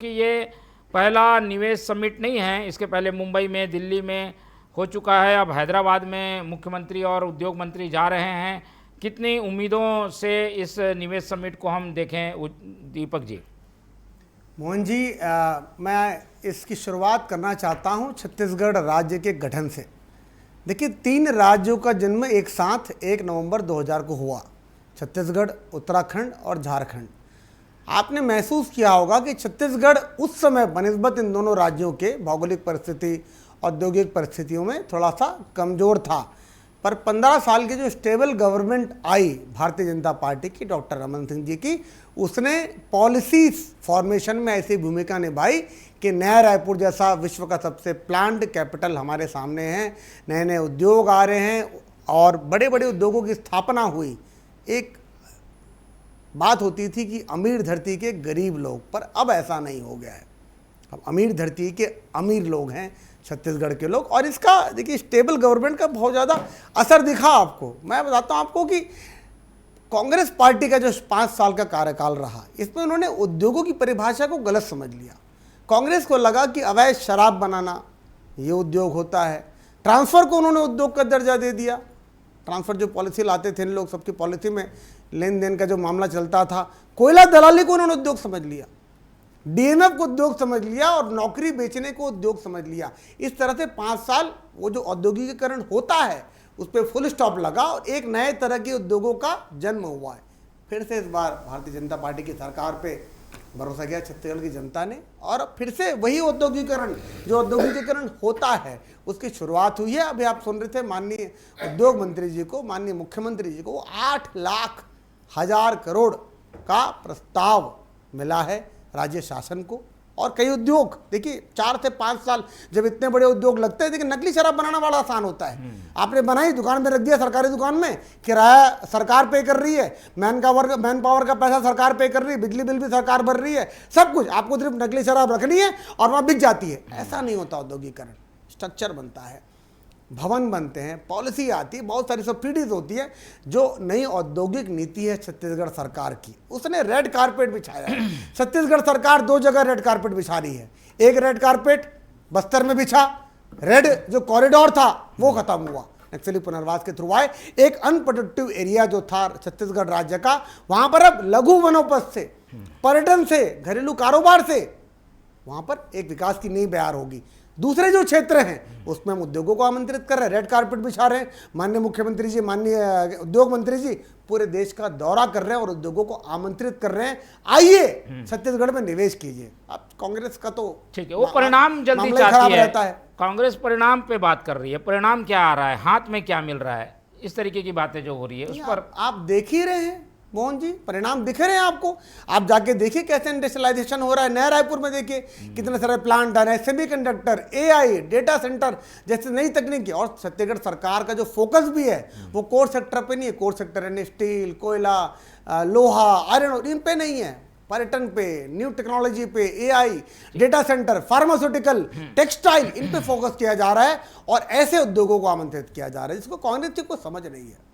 कि ये पहला निवेश समिट नहीं है। इसके पहले मुंबई में, दिल्ली में हो चुका है। अब हैदराबाद में मुख्यमंत्री और उद्योग मंत्री जा रहे हैं। कितनी उम्मीदों से इस निवेश समिट को हम देखें दीपक जी? मोहन जी, मैं इसकी शुरुआत करना चाहता हूं छत्तीसगढ़ राज्य के गठन से। देखिए, 3 राज्यों का जन्म एक साथ 1 नवंबर 2000 को हुआ, छत्तीसगढ़, उत्तराखंड और झारखंड। आपने महसूस किया होगा कि छत्तीसगढ़ उस समय बनिस्बत इन दोनों राज्यों के भौगोलिक परिस्थिति, औद्योगिक परिस्थितियों में थोड़ा सा कमज़ोर था, पर 15 साल की जो स्टेबल गवर्नमेंट आई भारतीय जनता पार्टी की, डॉक्टर रमन सिंह जी की, उसने पॉलिसी फॉर्मेशन में ऐसी भूमिका निभाई कि नया रायपुर जैसा विश्व का सबसे प्लान्ड कैपिटल हमारे सामने है। नए नए उद्योग आ रहे हैं और बड़े बड़े उद्योगों की स्थापना हुई। एक बात होती थी कि अमीर धरती के गरीब लोग, पर अब ऐसा नहीं हो गया है। अब अमीर धरती के अमीर लोग हैं छत्तीसगढ़ के लोग, और इसका देखिए स्टेबल गवर्नमेंट का बहुत ज़्यादा असर दिखा आपको। मैं बताता हूँ आपको कि कांग्रेस पार्टी का जो 5 साल का कार्यकाल रहा, इसमें उन्होंने उद्योगों की परिभाषा को गलत समझ लिया। कांग्रेस को लगा कि अवैध शराब बनाना ये उद्योग होता है। ट्रांसफ़र को उन्होंने उद्योग का दर्जा दे दिया। ट्रांसफ़र जो पॉलिसी लाते थे इन लोग, सबकी पॉलिसी में लेन देन का जो मामला चलता था, कोयला दलाली को उन्होंने उद्योग समझ लिया, डीएमएफ को उद्योग समझ लिया और नौकरी बेचने को उद्योग समझ लिया। इस तरह से 5 साल वो जो औद्योगिकीकरण होता है उस पर फुल स्टॉप लगा और एक नए तरह के उद्योगों का जन्म हुआ है। फिर से इस बार भारतीय जनता पार्टी की सरकार पे भरोसा किया छत्तीसगढ़ की जनता ने, और फिर से वही औद्योगिकीकरण जो औद्योगिकीकरण होता है उसकी शुरुआत हुई है। अभी आप सुन रहे थे माननीय उद्योग मंत्री जी को, माननीय मुख्यमंत्री जी को, वो 8,00,000 करोड़ का प्रस्ताव मिला है राज्य शासन को। और कई उद्योग, देखिए 4 से 5 साल जब इतने बड़े उद्योग लगते हैं, देखिए नकली शराब बनाना बड़ा आसान होता है। आपने बनाई, दुकान में रख दिया, सरकारी दुकान में, किराया सरकार पे कर रही है, मैन पावर का पैसा सरकार पे कर रही है, बिजली बिल भी सरकार भर रही है, सब कुछ। आपको सिर्फ नकली शराब रखनी है और वहाँ बिक जाती है। ऐसा नहीं होता औद्योगिकरण। स्ट्रक्चर बनता है, भवन बनते हैं, पॉलिसी आती है, बहुत सारी सब्सिडीज होती है। जो नई औद्योगिक नीति है छत्तीसगढ़ सरकार की, उसने रेड कारपेट बिछाया है। छत्तीसगढ़ सरकार 2 जगह रेड कारपेट बिछा रही है। एक रेड कारपेट बस्तर में बिछा, रेड जो कॉरिडोर था वो खत्म हुआ, नक्सली पुनर्वास के थ्रू आए। एक अनप्रोडक्टिव एरिया जो था छत्तीसगढ़ राज्य का, वहां पर अब लघु वनोपज से, पर्यटन से, घरेलू कारोबार से वहां पर एक विकास की नींव तैयार होगी। दूसरे जो क्षेत्र हैं उसमें हम उद्योगों को आमंत्रित कर रहे हैं, रेड कारपेट बिछा रहे हैं। माननीय मुख्यमंत्री जी, माननीय उद्योग मंत्री जी पूरे देश का दौरा कर रहे हैं और उद्योगों को आमंत्रित कर रहे हैं, आइए छत्तीसगढ़ में निवेश कीजिए। अब कांग्रेस का तो ठीक है, वो परिणाम जल्दी चाहती है। कांग्रेस परिणाम पे बात कर रही है, परिणाम क्या आ रहा है, हाथ में क्या मिल रहा है, इस तरीके की बातें जो हो रही है उस पर आप देख ही रहे हैं मोहन जी, परिणाम दिख रहे हैं आपको। आप जाके देखिए कैसे इंडस्ट्रियलाइजेशन हो रहा है। नया रायपुर में देखिए कितने सारे प्लांट आ रहे हैं, सेमीकंडक्टर, एआई, डेटा सेंटर जैसे नई तकनीकी। और छत्तीसगढ़ सरकार का जो फोकस भी है वो कोर सेक्टर पे नहीं है। कोर सेक्टर यानी स्टील, कोयला, लोहा, आयरन ओर, इन पे नहीं है। पर्यटन पे, न्यू टेक्नोलॉजी पे, AI, data center, pharmaceutical, textile, इन पे फोकस किया जा रहा है और ऐसे उद्योगों को आमंत्रित किया जा रहा है जिसको कांग्रेस को समझ नहीं है।